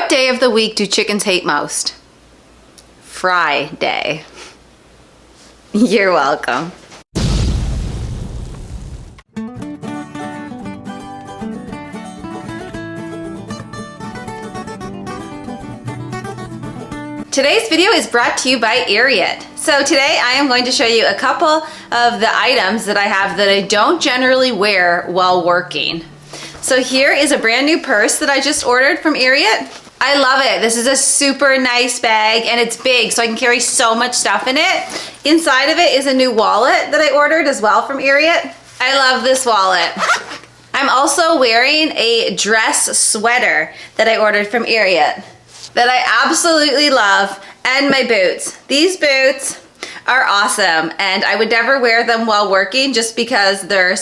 What day of the week do chickens hate most? Friday. You're welcome. Today's video is brought to you by Ariat. So today I am going to show you a couple of the items that I have that I don't generally wear while working. So here is a brand new purse that I just ordered from Ariat. I love it. This is a super nice bag and it's big so I can carry so much stuff in it. Inside of it is a new wallet that I ordered as well from Ariat. I love this wallet. I'm also wearing a dress sweater that I ordered from Ariat that I absolutely love, and my boots. These boots are awesome and I would never wear them while working just because they're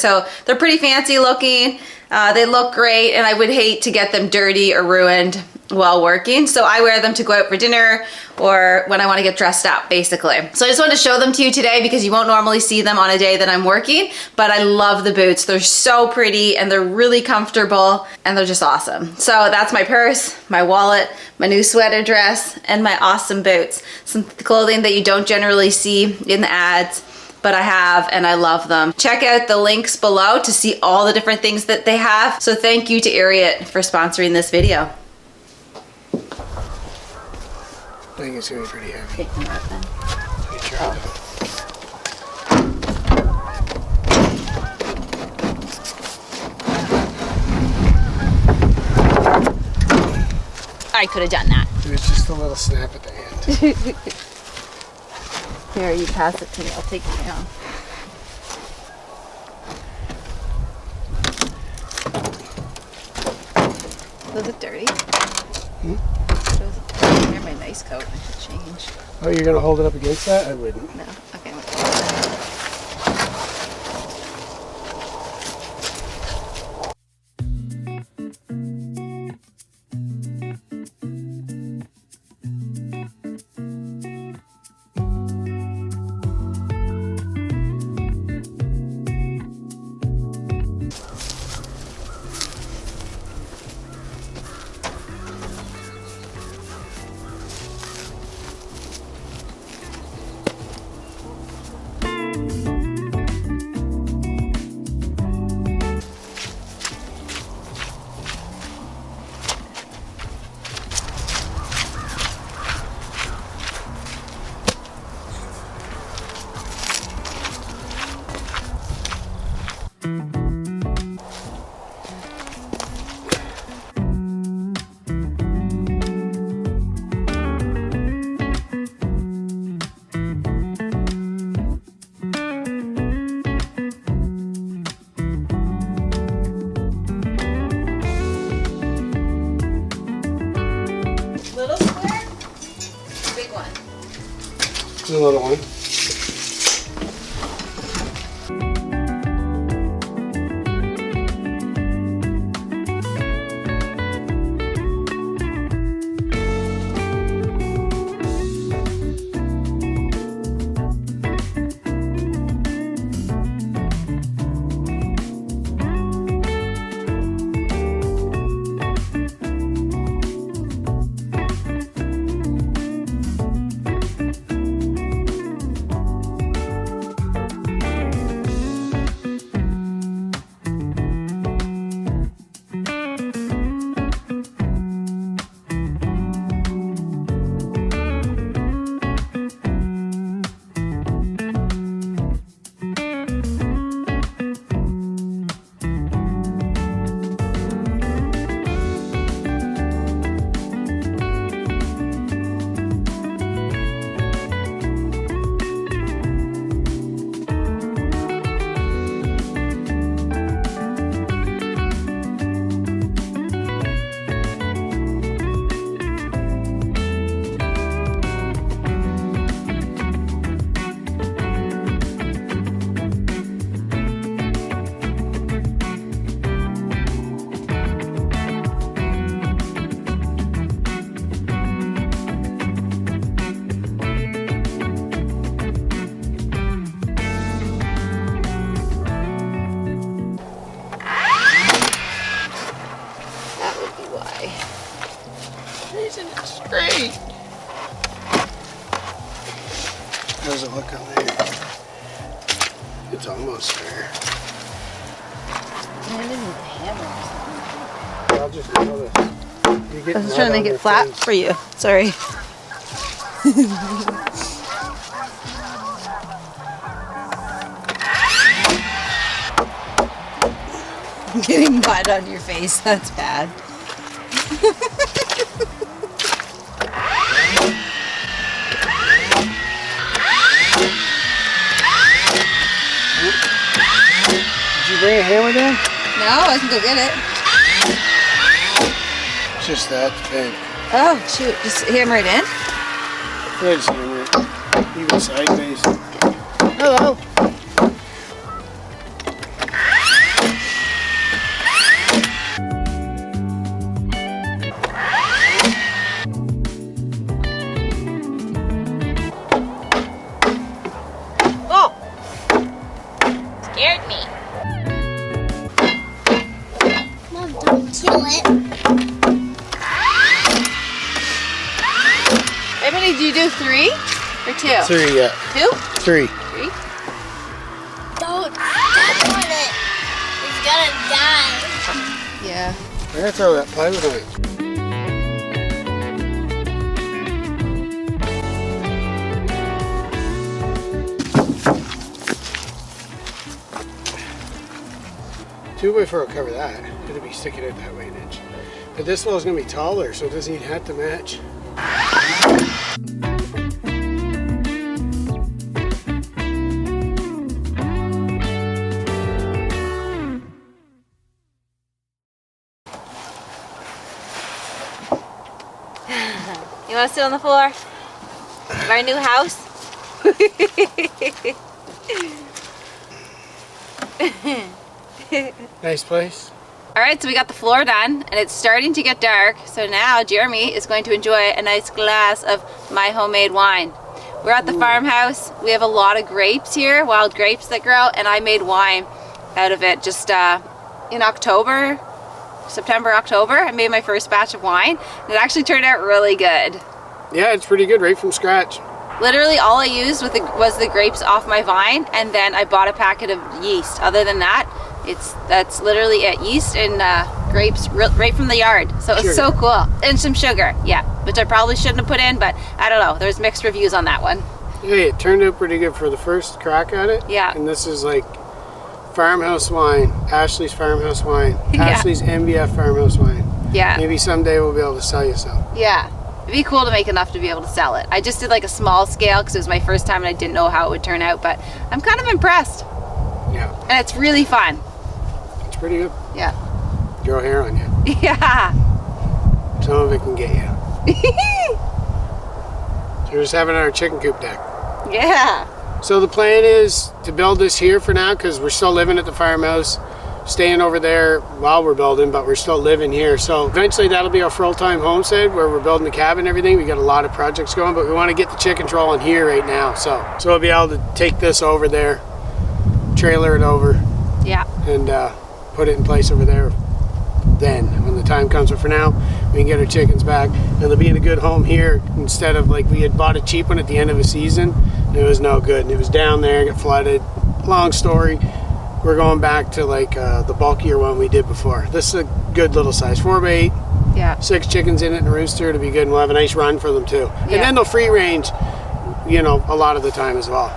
pretty fancy looking. They look great and I would hate to get them dirty or ruined while working. So I wear them to go out for dinner or when I want to get dressed up, basically. So I just wanted to show them to you today because you won't normally see them on a day that I'm working, but I love the boots. They're so pretty and they're really comfortable and they're just awesome. So that's my purse, my wallet, my new sweater dress, and my awesome boots. Some clothing that you don't generally see in the ads, but I have and I love them. Check out the links below to see all the different things that they have. So thank you to Ariat for sponsoring this video. I think it's gonna be pretty heavy. Take them out then. Good job. I could have done that. It was just a little snap at the end. Here, you pass it to me. I'll take it down. Was it dirty? Here's my nice coat. I should change. Oh, you're gonna hold it up against that? I wouldn't. No. Okay. Little square? Big one. The little one. Isn't it straight? How does it look on there? It's almost there. I'll just nail this. I was trying to make it flat for you. Sorry. Getting mud on your face, that's bad. Did you bring a hammer down? No, I can go get it. It's just that big. Oh, shoot. Just hammer it in? Yeah, just hammer it. Even sideways. Hello. Oh! Scared me. Mom, don't kill it. How many did you do? 3 or 2? 3, yeah. 2? 3. 3? Don't step on it. It's gonna die. Yeah. I gotta throw that plywood on it. Two by four will cover that. It'll be sticking out that way an inch. But this wall's gonna be taller, so it doesn't even have to match. You want to sit on the floor? Of our new house? Nice place. All right, so we got the floor done and it's starting to get dark. So now Jeremy is going to enjoy a nice glass of my homemade wine. We're at the farmhouse. We have a lot of grapes here, wild grapes that grow, and I made wine out of it just in October, September, October. I made my first batch of wine and it actually turned out really good. Yeah, it's pretty good right from scratch. Literally all I used was the grapes off my vine, and then I bought a packet of yeast. Other than that, that's literally it. Yeast and grapes right from the yard. So it was so cool. And some sugar, yeah, which I probably shouldn't have put in, but I don't know. There's mixed reviews on that one. Hey, it turned out pretty good for the first crack at it. Yeah. And this is like farmhouse wine, Ashley's farmhouse wine, Yeah. Ashley's MBF farmhouse wine. Yeah. Maybe someday we'll be able to sell you some. Yeah. It'd be cool to make enough to be able to sell it. I just did like a small scale because it was my first time and I didn't know how it would turn out, but I'm kind of impressed. Yeah. And it's really fun. It's pretty good. Yeah. Grow hair on you. Yeah. Some of it can get you. So we're just having our chicken coop deck. Yeah. So the plan is to build this here for now because we're still living at the farmhouse, staying over there while we're building, but we're still living here. So eventually that'll be our full-time homestead where we're building the cabin and everything. We got a lot of projects going, but we want to get the chickens rolling here right now. So we'll be able to take this over there, trailer it over, Yeah. and put it in place over there then when the time comes. But for now, we can get our chickens back and they'll be in a good home here instead of like we had bought a cheap one at the end of the season and it was no good and it was down there, got flooded. Long story. We're going back to like the bulkier one we did before. This is a good little size, 4x8. Yeah. 6 chickens in it and a rooster to be good, and we'll have a nice run for them too. And Yeah. then they'll free range, you know, a lot of the time as well.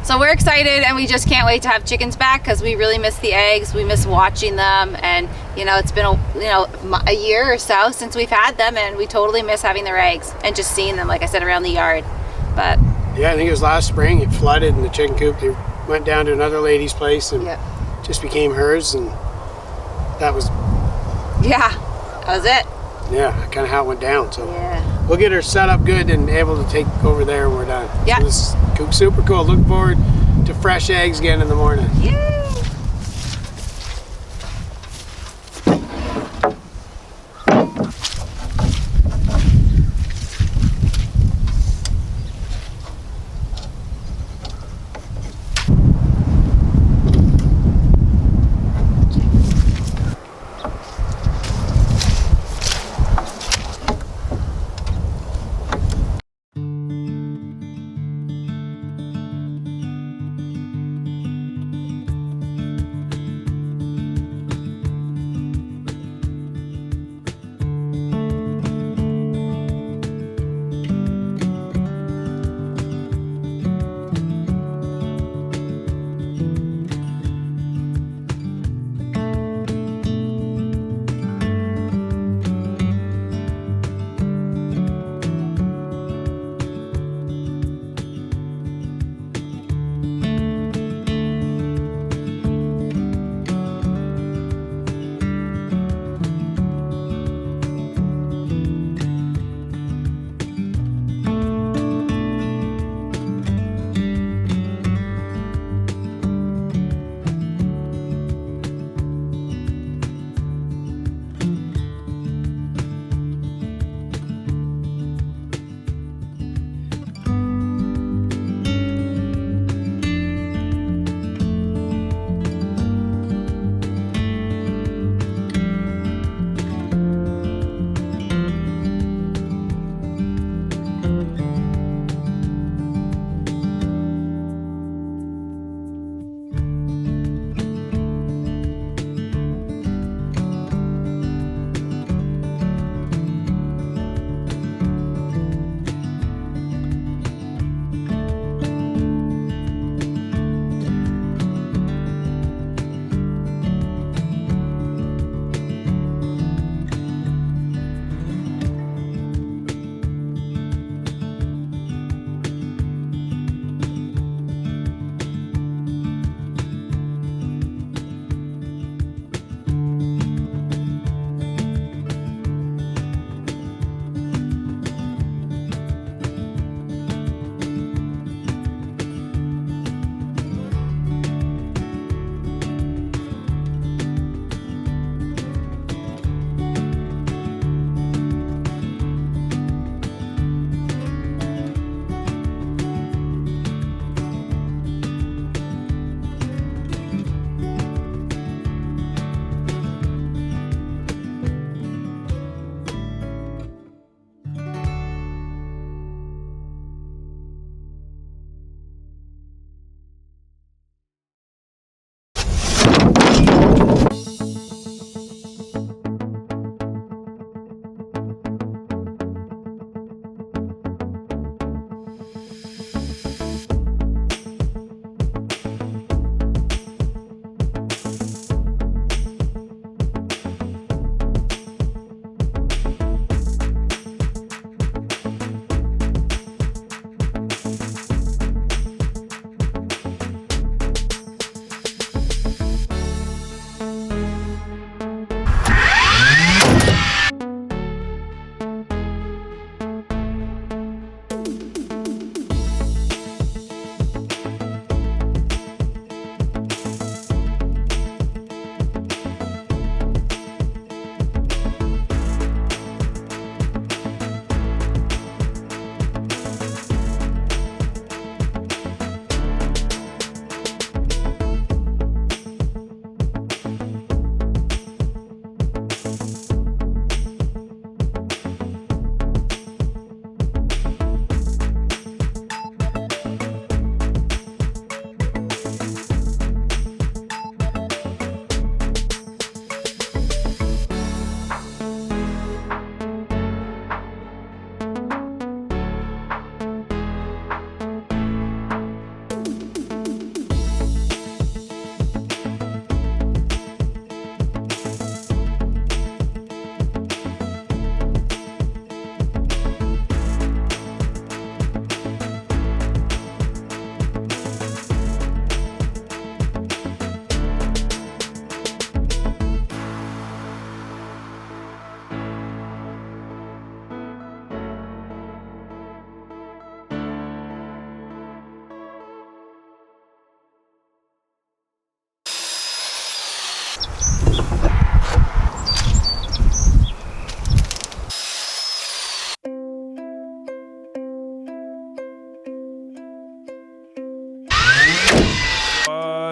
So we're excited and we just can't wait to have chickens back because we really miss the eggs. We miss watching them, and you know, it's been a year or so since we've had them, and we totally miss having their eggs and just seeing them, like I said, around the yard. But yeah, I think it was last spring. It flooded in the chicken coop. They went down to another lady's place and just became hers, and that was that was it. yeah, kind of how it went down. So Yeah. we'll get her set up good and able to take over there when we're done. Yeah. So this coop's super cool. Look forward to fresh eggs again in the morning. Yay!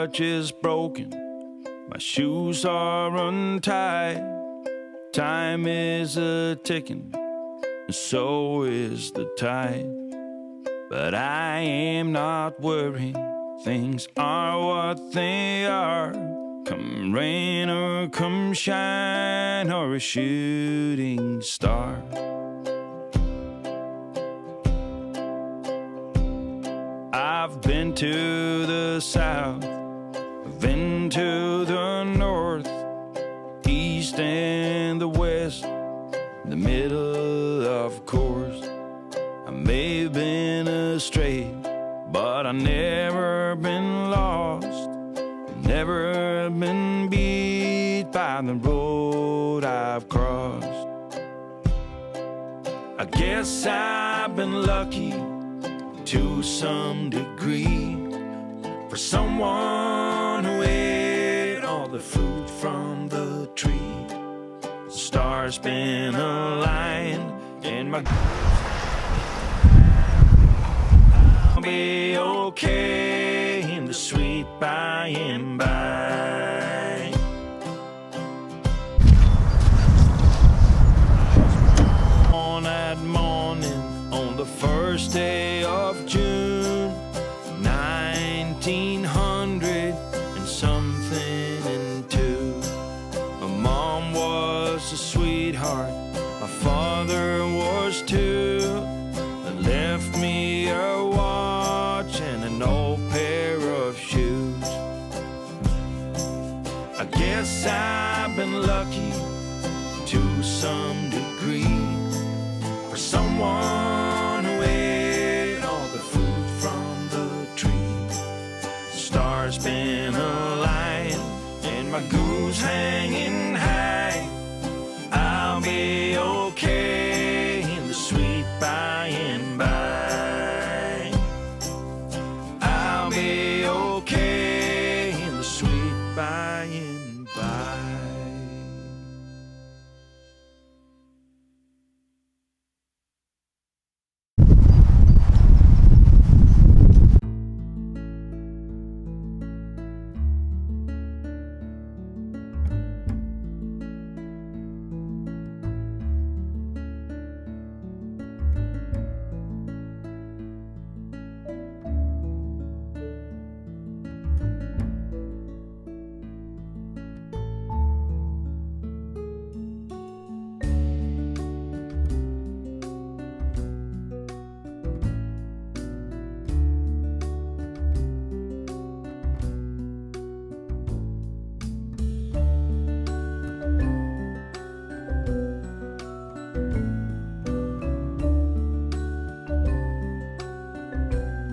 watch is broken, my shoes are untied. Time is a-ticking, and so is the tide. But I am not worried, things are what they are. Come rain or come shine or a shooting star. I've been to the south, I've been to the north, east and the west, the middle of course. I may have been astray, but I've never been lost, never been beat by the road I've crossed. I guess I've been lucky to some degree, for someone who ate all the fruit from the tree. The stars been aligned and my I'll be okay in the sweet by and by. On that morning, on the first day of June, 1900 and something and two. My mom was a sweetheart, my father was too. They left me a watch and an old pair of shoes. I guess I've been lucky to some degree, for someone who ate all the fruit from the tree. The stars been aligned and my goose hanging high. I'll be okay in the sweet by and by. I'll be okay in the sweet by and by.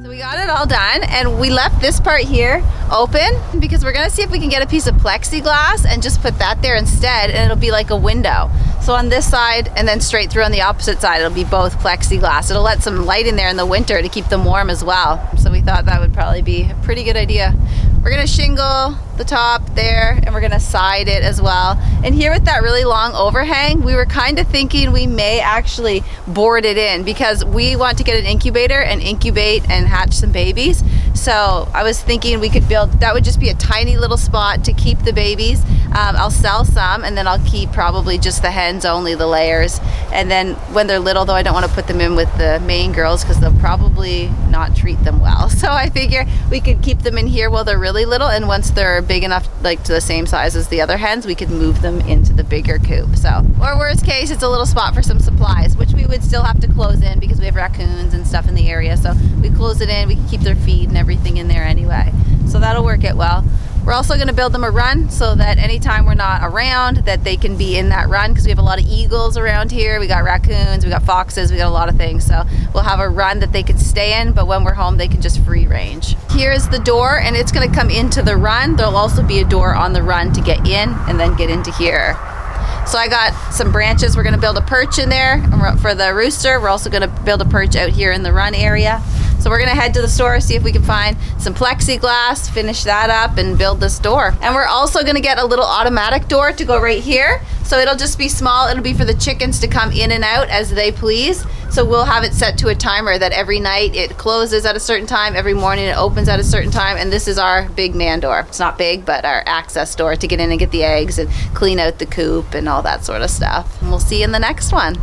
We got it all done, and we left this part here open because we're gonna see if we can get a piece of plexiglass and just put that there instead, and it'll be like a window. So on this side and then straight through on the opposite side, it'll be both plexiglass. It'll let some light in there in the winter to keep them warm as well. So we thought that would probably be a pretty good idea. We're gonna shingle the top there, and we're gonna side it as well. And here with that really long overhang, we were kind of thinking we may actually board it in because we want to get an incubator and incubate and hatch some babies. So I was thinking we could build, that would just be a tiny little spot to keep the babies. I'll sell some, and then I'll keep probably just the hens only, the layers. And then when they're little, though, I don't want to put them in with the main girls because they'll probably not treat them well. So I figure we could keep them in here while they're really little, and once they're big enough, like to the same size as the other hens, we could move them into the bigger coop. So, or worst case, it's a little spot for some supplies, which we would still have to close in because we have raccoons and stuff in the area. So we close it in, we can keep their feed and everything in there anyway. So that'll work it well. We're also going to build them a run so that anytime we're not around, that they can be in that run, because we have a lot of eagles around here. We got raccoons, we got foxes, we got a lot of things. So we'll have a run that they can stay in, but when we're home, they can just free range. Here's the door, and it's going to come into the run. There'll also be a door on the run to get in and then get into here. So I got some branches. We're going to build a perch in there for the rooster. We're also going to build a perch out here in the run area. So we're gonna head to the store, see if we can find some plexiglass, finish that up, and build this door. And we're also gonna get a little automatic door to go right here. So it'll just be small. It'll be for the chickens to come in and out as they please. So we'll have it set to a timer that every night it closes at a certain time, every morning it opens at a certain time, and this is our big man door. It's not big, but our access door to get in and get the eggs and clean out the coop and all that sort of stuff. And we'll see you in the next one.